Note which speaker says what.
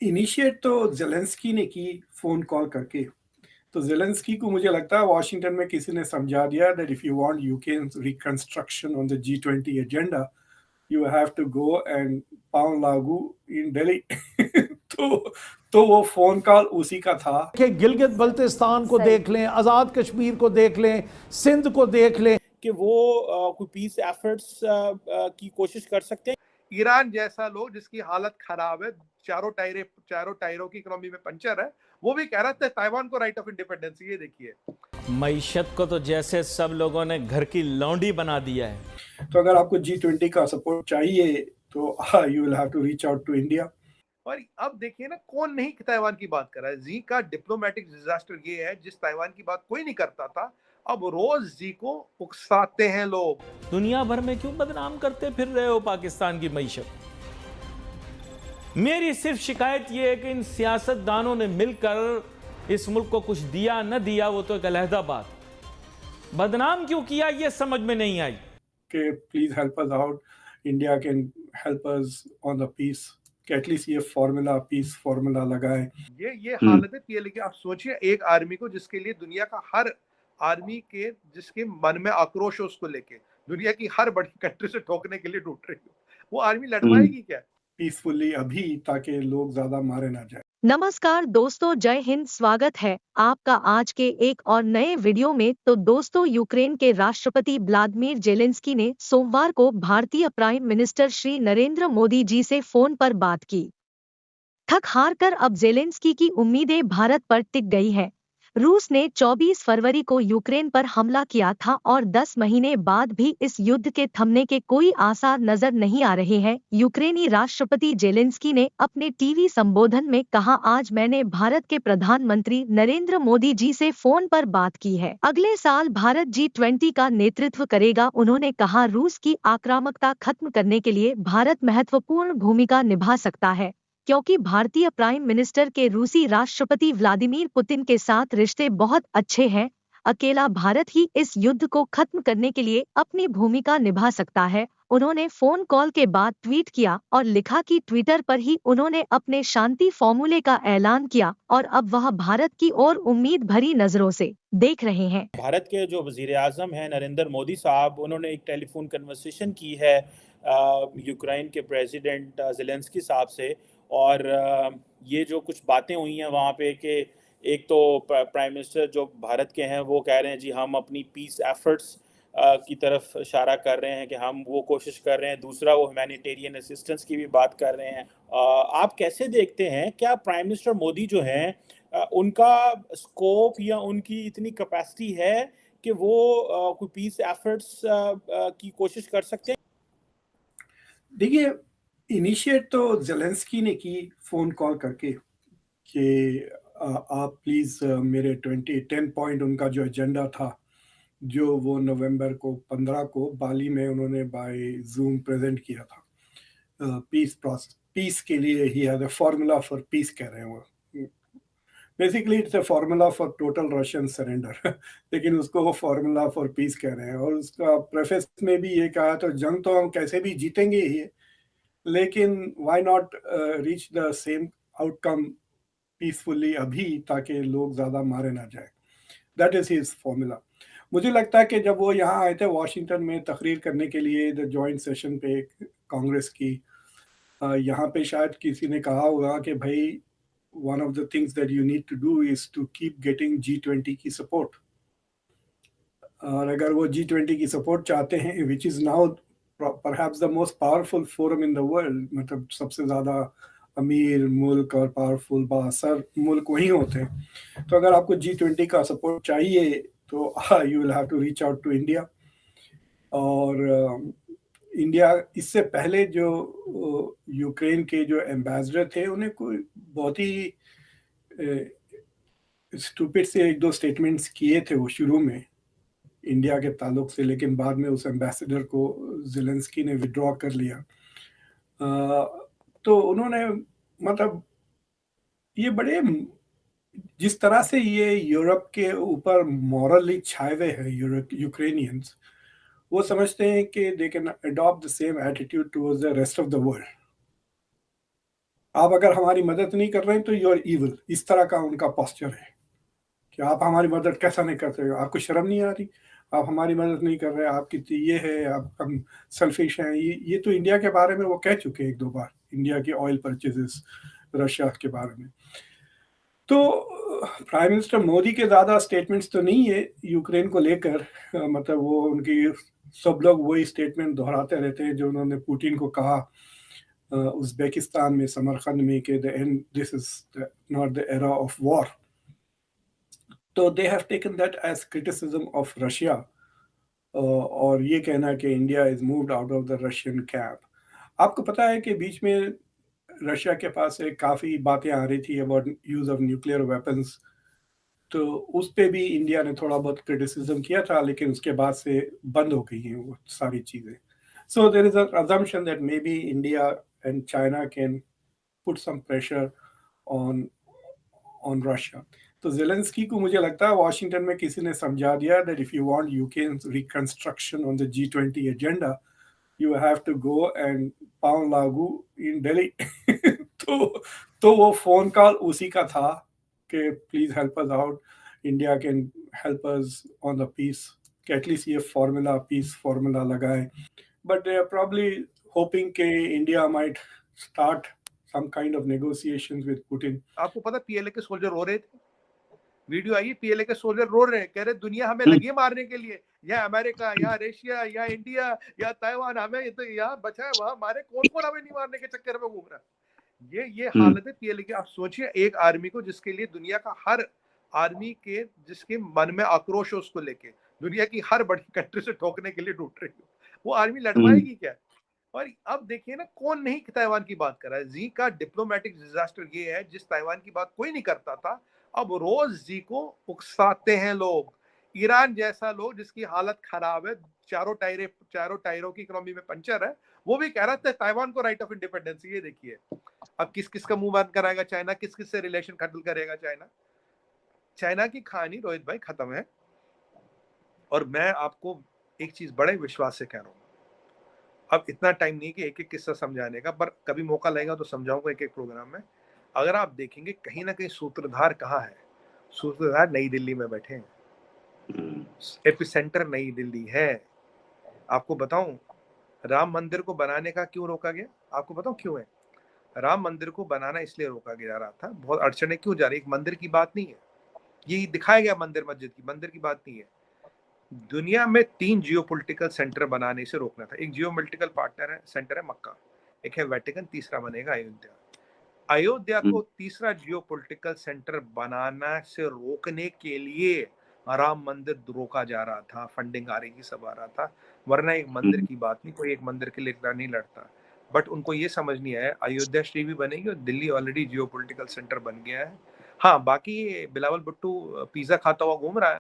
Speaker 1: Initiate तो Zelensky ने की फ़ोन कॉल करके। तो ज़ेलेंस्की को मुझे लगता है वॉशिंगटन में किसी ने समझा दिया that if you want Ukraine's reconstruction on the G20 agenda, you have to go and pound लागू इन दिल्ली। तो तो वो फ़ोन कॉल उसी का था।
Speaker 2: कि गिलगित बल्तिस्तान को देख लें, आज़ाद कश्मीर को देख लें, सिंध को देख लें
Speaker 3: कि वो कोई पीस एफर्ट्स की कोशिश कर सकते हैं।
Speaker 4: ईरान जैसा लोग जिसकी हालत खराब है, चारों टायरों की इकोनॉमी में पंचर है, वो भी कह रहा था ताइवान को राइट ऑफ इंडिपेंडेंस। ये देखिए,
Speaker 3: मईशत को तो जैसे सब लोगों ने घर की लौंडी बना दिया है।
Speaker 1: तो अगर आपको G20 का सपोर्ट चाहिए तो you will have to reach out to India.
Speaker 4: और अब देखिए ना, कौन नहीं ताइवान की बात कर रहा है। जी का डिप्लोमेटिक डिजास्टर ये है, जिस ताइवान की बात कोई नहीं करता था, अब रोज जी को उकसाते हैं लोग।
Speaker 3: दुनिया भर में क्यों बदनाम करते फिर रहे हो पाकिस्तान की मईशत? मेरी सिर्फ शिकायत यह है कि इन सियासतदानों ने मिलकर इस मुल्क को कुछ दिया न दिया वो तो एक अलहदा बात, बदनाम क्यों किया ये समझ में नहीं आई।
Speaker 1: कि please help us out, India can help us on the peace, कि एटलीस्ट ये फार्मूला, पीस फार्मूला लगाए।
Speaker 4: ये हालत है पीएलए की। आप सोचिए, एक आर्मी को जिसके लिए दुनिया का हर आर्मी के जिसके मन में आक्रोश है, उसको लेके दुनिया की हर बड़ी कंट्री से ठोकने के लिए ढूंढ रही हो, वो आर्मी लड़वाएगी क्या
Speaker 1: पीसफुली अभी, ताकि लोग ज्यादा मारे ना जाए।
Speaker 5: नमस्कार दोस्तों, जय हिंद। स्वागत है आपका आज के एक और नए वीडियो में। तो दोस्तों, यूक्रेन के राष्ट्रपति व्लादिमीर जेलेंस्की ने सोमवार को भारतीय प्राइम मिनिस्टर श्री नरेंद्र मोदी जी से फोन पर बात की। थक हार कर अब जेलेंस्की की उम्मीदें भारत पर टिक गई है। रूस ने 24 फरवरी को यूक्रेन पर हमला किया था और 10 महीने बाद भी इस युद्ध के थमने के कोई आसार नजर नहीं आ रहे हैं। यूक्रेनी राष्ट्रपति जेलेंस्की ने अपने टीवी संबोधन में कहा, आज मैंने भारत के प्रधानमंत्री नरेंद्र मोदी जी से फोन पर बात की है। अगले साल भारत G20 का नेतृत्व करेगा। उन्होंने कहा, रूस की आक्रामकता खत्म करने के लिए भारत महत्वपूर्ण भूमिका निभा सकता है, क्योंकि भारतीय प्राइम मिनिस्टर के रूसी राष्ट्रपति व्लादिमीर पुतिन के साथ रिश्ते बहुत अच्छे हैं। अकेला भारत ही इस युद्ध को खत्म करने के लिए अपनी भूमिका निभा सकता है। उन्होंने फोन कॉल के बाद ट्वीट किया और लिखा कि ट्विटर पर ही उन्होंने अपने शांति फॉर्मूले का ऐलान किया और अब वह भारत की ओर उम्मीद भरी नजरों से देख रहे हैं।
Speaker 3: भारत के जो वजीर आजम हैं नरेंद्र मोदी साहब, उन्होंने एक टेलीफोन कन्वर्सेशन की है यूक्रेन के प्रेसिडेंट ज़ेलेंस्की साहब से, और ये जो कुछ बातें हुई हैं वहाँ पे कि एक तो प्राइम मिनिस्टर जो भारत के हैं वो कह रहे हैं जी हम अपनी पीस एफर्ट्स की तरफ इशारा कर रहे हैं कि हम वो कोशिश कर रहे हैं, दूसरा वो ह्यूमैनिटेरियन असिस्टेंस की भी बात कर रहे हैं। आप कैसे देखते हैं, क्या प्राइम मिनिस्टर मोदी जो हैं उनका स्कोप या उनकी इतनी कैपेसिटी है कि वो कोई पीस एफर्ट्स की कोशिश कर सकते हैं?
Speaker 1: देखिए, इनिशिएट तो ज़ेलेंस्की ने की फ़ोन कॉल करके कि आप प्लीज़ मेरे 10 पॉइंट उनका जो एजेंडा था, जो वो नवंबर को 15 को बाली में उन्होंने बाय ज़ूम प्रेज़ेंट किया था। पीस के लिए he has a formula for piece कह रहे हैं वो। Basically it's a formula for total Russian surrender. लेकिन उसको वो फार्मूला फॉर पीस कह रहे हैं, और उसका प्रेफेस में भी ये कहा, तो जंग तो हम कैसे भी जीतेंगे ही, लेकिन why not reach the same outcome peacefully अभी, ताकि लोग ज़्यादा मारे ना जाए। That is his formula. मुझे लगता है कि जब वो यहाँ आए थे वॉशिंगटन में तकरीर करने के लिए द जॉइंट सेशन पे कांग्रेस की, यहाँ पे शायद किसी ने कहा होगा कि भाई one of the things that you need to do is to keep getting G20 की सपोर्ट। और अगर वो G20 की सपोर्ट चाहते हैं, which is now perhaps the most powerful forum in the world, मतलब सबसे ज़्यादा अमीर मुल्क और पावरफुल बासर मुल्क वहीं होते हैं, तो अगर आपको G20 का सपोर्ट चाहिए तो you will have to reach out to India. और इंडिया इससे पहले जो यूक्रेन के जो एम्बेसडर थे, उन्हें कोई बहुत ही स्टूपिड से एक दो स्टेटमेंट्स किए थे वो शुरू में इंडिया के ताल्लुक से, लेकिन बाद में उस एम्बेसडर को ज़ेलेंस्की ने विड्रॉ कर लिया। तो उन्होंने, मतलब ये बड़े, जिस तरह से ये यूरोप के ऊपर मॉरली छाए हुए हैं यूक्रेनियंस, वो समझते हैं कि they can adopt the same attitude towards the rest of the world. आप अगर हमारी मदद नहीं कर रहे हैं तो यू आर इविल, इस तरह का उनका पोस्चर है कि आप हमारी मदद कैसा नहीं करते हो, आपको शर्म नहीं आ रही, आप हमारी मदद नहीं कर रहे, आपकी ये है, आप हम सेल्फिश हैं। ये तो इंडिया के बारे में वो कह चुके हैं 1-2 बार, इंडिया की ऑयल परचेजेस रशिया के बारे में। तो प्राइम मिनिस्टर मोदी के ज़्यादा स्टेटमेंट्स तो नहीं है यूक्रेन को लेकर, मतलब वो उनकी सब लोग वही स्टेटमेंट दोहराते रहते हैं जो उन्होंने पुतिन को कहा उज़्बेकिस्तान में, समरकंद में, कि the end this is not the era of war. तो they have taken that as criticism of Russia, और ये कहना कि India is moved out of the Russian camp. आपको पता है कि बीच में रशिया के पास से काफ़ी बातें आ रही थी about use of nuclear weapons, तो उस पे भी इंडिया ने थोड़ा बहुत क्रिटिसिज्म किया था, लेकिन उसके बाद से बंद हो गई हैं वो सारी चीज़ें। So there is a assumption that maybe India and China can put some pressure on Russia. तो ज़ेलेंस्की को मुझे लगता है वॉशिंगटन में किसी ने समझा दिया that if you want Ukraine's reconstruction on the G20 agenda, you have to go and pound Lagu in Delhi. तो वो फोन कॉल उसी का था कि please help us out, India can help us on the peace, कि at least ये formula, peace formula लगाए। But they are probably hoping कि India might start some kind of negotiations with Putin.
Speaker 4: आपको पता पीएलए के सोल्जर रो रहे थे, वीडियो आई, पीएलए के सोल्जर रो रहे हैं, कह रहे दुनिया हमें लगी है मारने के लिए, या अमेरिका या रशिया या इंडिया या ताइवान, हमें तो यहाँ बचा है, वहां मारे, कौन कौन हमें नहीं मारने के चक्कर में घूम रहा है। ये हालत है पीएलए की। आप सोचिए एक आर्मी को जिसके लिए दुनिया का हर आर्मी के जिसके मन में आक्रोश है उसको लेके दुनिया की हर बड़ी कंट्री से ठोकने के लिए ढूंढ रही हो, वो आर्मी लड़ पाएगी क्या? और अब देखिए ना, कौन नहीं ताइवान की बात कर रहा है। जी का डिप्लोमेटिक डिजास्टर ये है, जिस ताइवान की बात कोई नहीं करता था, अब रोज जी को उकसाते हैं लोग। ईरान जैसा लोग जिसकी हालत खराब है, चारों टायरों की इकोनॉमी में पंचर है, वो भी कह रहा था ताइवान को राइट ऑफ इंडिपेंडेंस। ये देखिए अब किस किस का मुंह बंद कराएगा चाइना, किस किस से रिलेशन खत्म करेगा चाइना। चाइना की कहानी रोहित भाई खत्म है। और मैं आपको एक चीज बड़े विश्वास से कह रहा हूँ, अब इतना टाइम नहीं कि एक एक किस्सा समझाने का, पर कभी मौका लगेगा तो समझाऊंगा एक एक प्रोग्राम में। अगर आप देखेंगे कहीं ना कहीं सूत्रधार कहाँ है, सूत्रधार नई दिल्ली में बैठे हैं, एपिसेंटर नई दिल्ली है। आपको बताऊं राम मंदिर को बनाने का क्यों रोका गया, आपको बताऊं क्यों है? राम मंदिर को बनाना इसलिए रोका जा रहा था, बहुत अड़चने क्यों जा रही, एक मंदिर की बात नहीं है, ये दिखाया गया मंदिर मस्जिद की, मंदिर की बात नहीं है। दुनिया में 3 जियोपॉलिटिकल सेंटर बनाने से रोकना था। एक जियोपॉलिटिकल पार्टनर है, सेंटर है मक्का, एक है वेटिकन, तीसरा बनेगा अयोध्या। अयोध्या को तीसरा जियोपॉलिटिकल सेंटर बनाना से रोकने के लिए राम मंदिर रोका जा रहा था, फंडिंग आ रही थी, सब आ रहा था, वरना एक मंदिर की बात नहीं, कोई एक मंदिर के लिए नहीं लड़ता। बट उनको ये समझ नहीं आया अयोध्या श्री भी बनेगी और दिल्ली ऑलरेडी जियोपॉलिटिकल सेंटर बन गया है। हाँ, बाकी बिलावल भुट्टो पिज्जा खाता हुआ घूम रहा है,